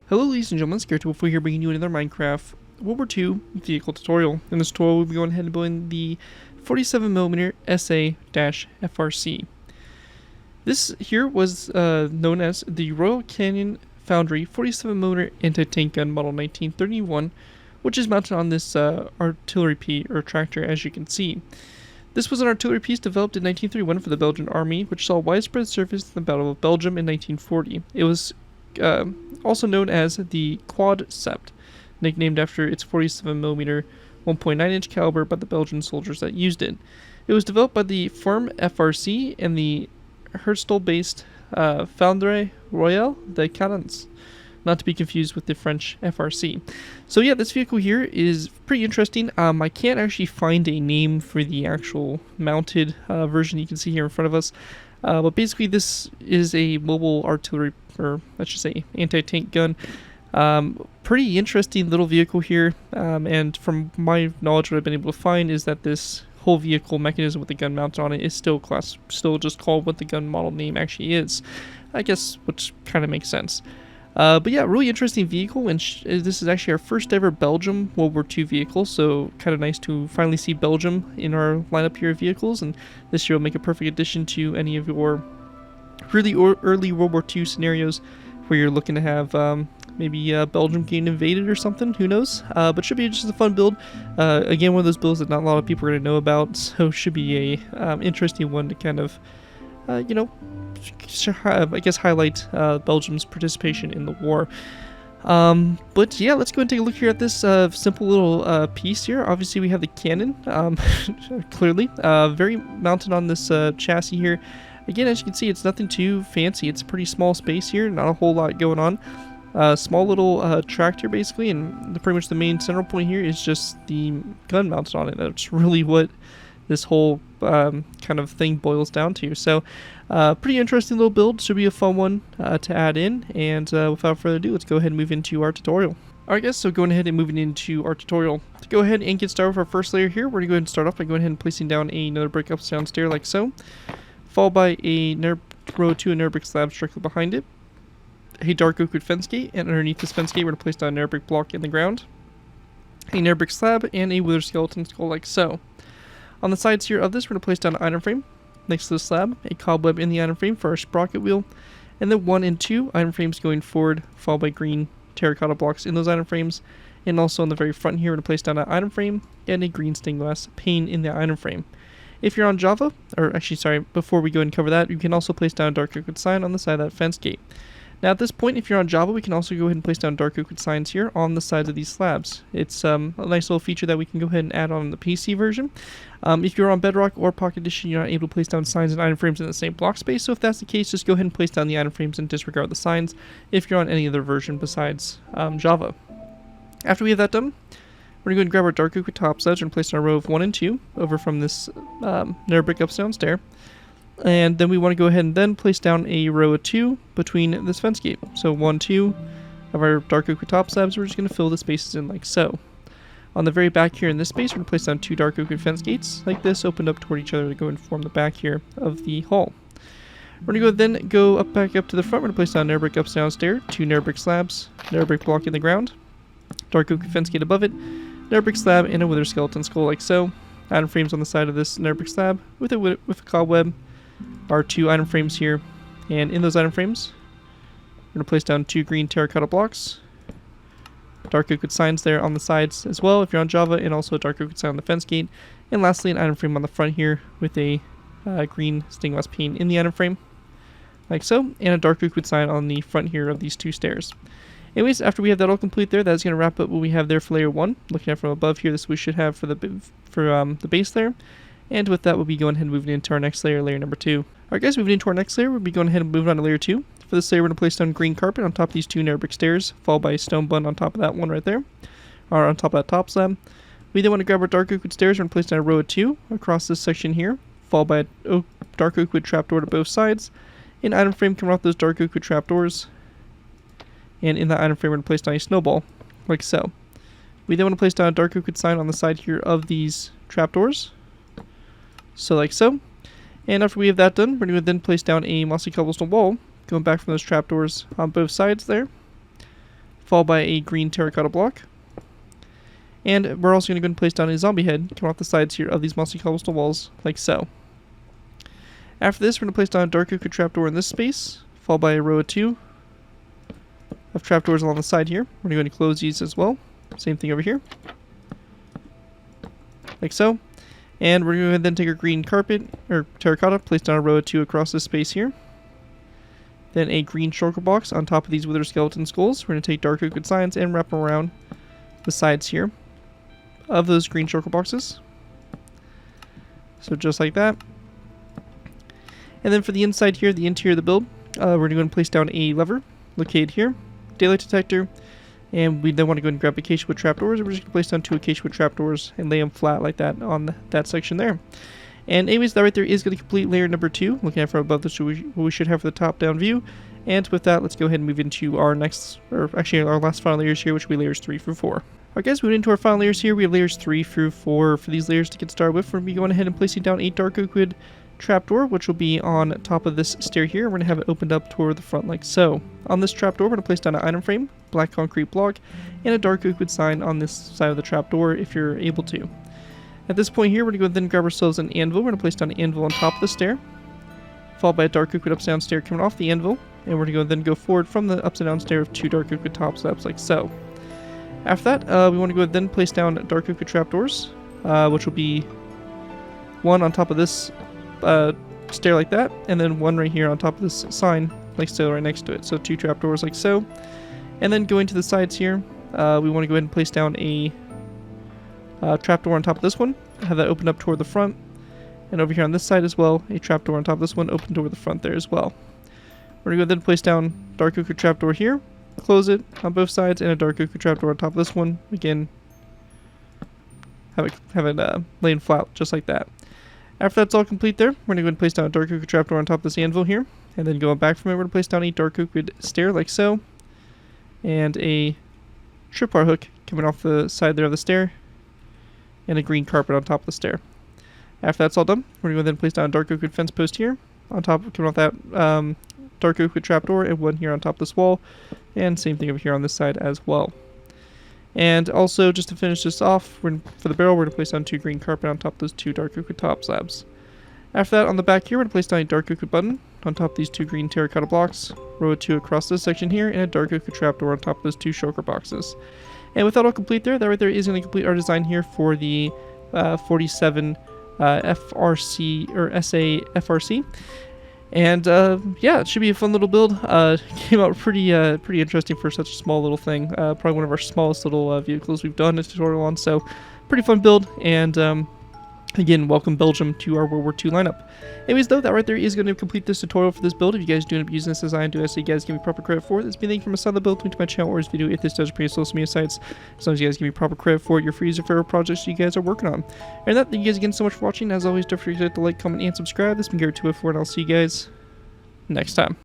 Hello ladies and gentlemen, Scared204 here bringing you another Minecraft World War II vehicle tutorial. In this tutorial we'll be going ahead and building the 47mm SA-FRC. This here was known as the Royal Canyon Foundry 47mm anti-tank gun model 1931, which is mounted on this artillery piece or tractor, as you can see. This was an artillery piece developed in 1931 for the Belgian army, which saw widespread service in the Battle of Belgium in 1940. It was also known as the Quadsept, nicknamed after its 47mm 1.9-inch caliber by the Belgian soldiers that used it. It was developed by the firm FRC and the Herstal-based Foundry Royale de Cadence, not to be confused with the French FRC. So yeah, this vehicle here is pretty interesting. I can't actually find a name for the actual mounted version you can see here in front of us. But basically this is a mobile artillery, or I should say anti-tank gun. Pretty interesting little vehicle here, and from my knowledge what I've been able to find is that this whole vehicle mechanism with the gun mounted on it is still just called what the gun model name actually is, I guess, which kind of makes sense. But yeah, really interesting vehicle, and this is actually our first ever Belgium World War II vehicle, so kind of nice to finally see Belgium in our lineup here of vehicles, and this year will make a perfect addition to any of your really early World War II scenarios where you're looking to have maybe Belgium getting invaded or something, who knows, but should be just a fun build. Again, one of those builds that not a lot of people are going to know about, so should be a interesting one to kind of, you know, I guess highlight Belgium's participation in the war. But yeah, let's go and take a look here at this simple little piece here. Obviously we have the cannon, clearly, very mounted on this chassis here. Again, as you can see, it's nothing too fancy. It's a pretty small space here, not a whole lot going on. Small little tractor basically, and pretty much the main central point here is just the gun mounted on it. That's really what this whole kind of thing boils down to. So pretty interesting little build, should be a fun one to add in, and without further ado, let's go ahead and move into our tutorial. Alright guys, so going ahead and moving into our tutorial. To go ahead and get started with our first layer here, we're going to go ahead and start off by going ahead and placing down another brick up down stair like so, followed by a row 2 nether brick slab directly behind it, a dark oak wood fence gate, and underneath this fence gate we're going to place down a nether brick block in the ground, a nether brick slab, and a wither skeleton skull like so. On the sides here of this, we're going to place down an item frame next to the slab, a cobweb in the item frame for our sprocket wheel, and then 1 and 2 item frames going forward, followed by green terracotta blocks in those item frames. And also on the very front here, we're going to place down an item frame and a green stained glass pane in the item frame. If you're on Java, or actually sorry, before we go and cover that, you can also place down a dark oak wood sign on the side of that fence gate. Now at this point, if you're on Java, we can also go ahead and place down dark oak wood signs here on the sides of these slabs. It's a nice little feature that we can go ahead and add on the PC version. If you're on Bedrock or Pocket Edition, you're not able to place down signs and item frames in the same block space, so if that's the case, just go ahead and place down the item frames and disregard the signs if you're on any other version besides Java. After we have that done, we're going to go and grab our dark oak wood top slabs and place in our row of 1 and 2 over from this nether brick up down stair. And then we want to go ahead and then place down a row of 2 between this fence gate. So 1, 2 of our dark oak wood top slabs, we're just going to fill the spaces in like so. On the very back here in this space, we're going to place down 2 dark oak wood fence gates like this, opened up toward each other to go and form the back here of the hall. We're going to then go back up to the front. We're going to place down nether brick up downstairs, 2 nether brick slabs, nether brick block in the ground, dark oak wood fence gate above it, nether brick slab, and a wither skeleton skull like so. Item frames on the side of this nether brick slab with a cobweb. Our 2 item frames here, and in those item frames we're going to place down 2 green terracotta blocks, dark oak wood signs there on the sides as well if you're on Java, and also a dark oak wood sign on the fence gate, and lastly an item frame on the front here with a green stained glass pane in the item frame like so, and a dark oak wood sign on the front here of these 2 stairs. Anyways, after we have that all complete there, that's going to wrap up what we have there for layer 1. Looking at from above here, this we should have for the base layer. And with that, we'll be going ahead and moving into our next layer, layer number 2. Alright guys, moving into our next layer, we'll be going ahead and moving on to layer 2. For this layer, we're going to place down green carpet on top of these 2 nether brick stairs, followed by a stone bund on top of that one right there, or on top of that top slab. We then want to grab our dark oak wood stairs, we're going to place down a row of 2 across this section here, followed by a dark oak wood trapdoor to both sides. An item frame coming off those dark oak wood trapdoors, and in that item frame, we're going to place down a snowball, like so. We then want to place down a dark oak wood sign on the side here of these trapdoors, so like so. And after we have that done, we're going to then place down a mossy cobblestone wall, going back from those trapdoors on both sides there, followed by a green terracotta block. And we're also going to go ahead and place down a zombie head coming off the sides here of these mossy cobblestone walls, like so. After this, we're going to place down a dark oak trapdoor in this space, followed by a row of 2 of trapdoors along the side here. We're going to go ahead and close these as well. Same thing over here, like so. And we're going to then take our green carpet, or terracotta, place down a row of 2 across this space here. Then a green shulker box on top of these wither skeleton skulls. We're going to take dark oak signs and wrap them around the sides here of those green shulker boxes. So just like that. And then for the inside here, the interior of the build, we're going to go and place down a lever located here, daylight detector, and we then want to go and grab acacia wood trapdoors. We're just going to place down 2 acacia wood trapdoors and lay them flat like that on that section there. And anyways, that right there is going to complete layer number 2. Looking at from above, this is what we should have for the top-down view. And with that, let's go ahead and move into our next, or actually our last final layers here, which will be layers 3 through 4. Alright guys, moving into our final layers here, we have layers 3 through 4. For these layers to get started with, we're going to be going ahead and placing down a dark oak wood trapdoor, which will be on top of this stair here. We're going to have it opened up toward the front like so. On this trapdoor, we're going to place down an item frame, black concrete block, and a dark oak wood sign on this side of the trapdoor if you're able to. At this point here, we're going to go then grab ourselves an anvil. We're going to place down an anvil on top of the stair, followed by a dark oak wood upside down stair coming off the anvil, and we're going to then go forward from the upside down stair of 2 dark oak wood top slabs like so. After that, we want to go then place down dark oak wood trapdoors, which will be 1 on top of this stair like that, and then 1 right here on top of this sign like so right next to it. So 2 trapdoors like so. And then going to the sides here, we want to go ahead and place down a trapdoor on top of this one, have that open up toward the front, and over here on this side as well, a trapdoor on top of this one open toward the front there as well. We're going to go then place down dark oak trapdoor here, close it on both sides, and a dark oak trapdoor on top of this one. Again, have it laying flat just like that. After that's all complete there, we're going to go ahead and place down a dark oak trapdoor on top of this anvil here, and then going back from it, we're going to place down a dark oak stair like so, and a tripwire hook coming off the side there of the stair, and a green carpet on top of the stair. After that's all done, we're going to then place down a dark oak fence post here, on top, coming off that dark oak trapdoor, and 1 here on top of this wall, and same thing over here on this side as well. And also, just to finish this off, for the barrel, we're going to place down 2 green carpet on top of those 2 dark oak top slabs. After that, on the back here, we're going to place down a dark oak button on top of these 2 green terracotta blocks, row of 2 across this section here, and a dark oak trapdoor on top of those 2 shulker boxes. And with that all complete there, that right there is going to complete our design here for the 47 FRC, or SA-FRC. And yeah, it should be a fun little build. Came out pretty interesting for such a small little thing. Probably one of our smallest little vehicles we've done a tutorial on. So pretty fun build. And again, welcome Belgium to our World War II lineup. Anyways, though, that right there is going to complete this tutorial for this build. If you guys do end up using this design, do I say you guys give me proper credit for it. It's been thank you from a side of the build, link to my channel or this video if this does appear on social media sites. As long as you guys give me proper credit for it, you're free to favorite projects you guys are working on. And that, thank you guys again so much for watching. As always, don't forget to like, comment, and subscribe. This has been Garrett204, and I'll see you guys next time.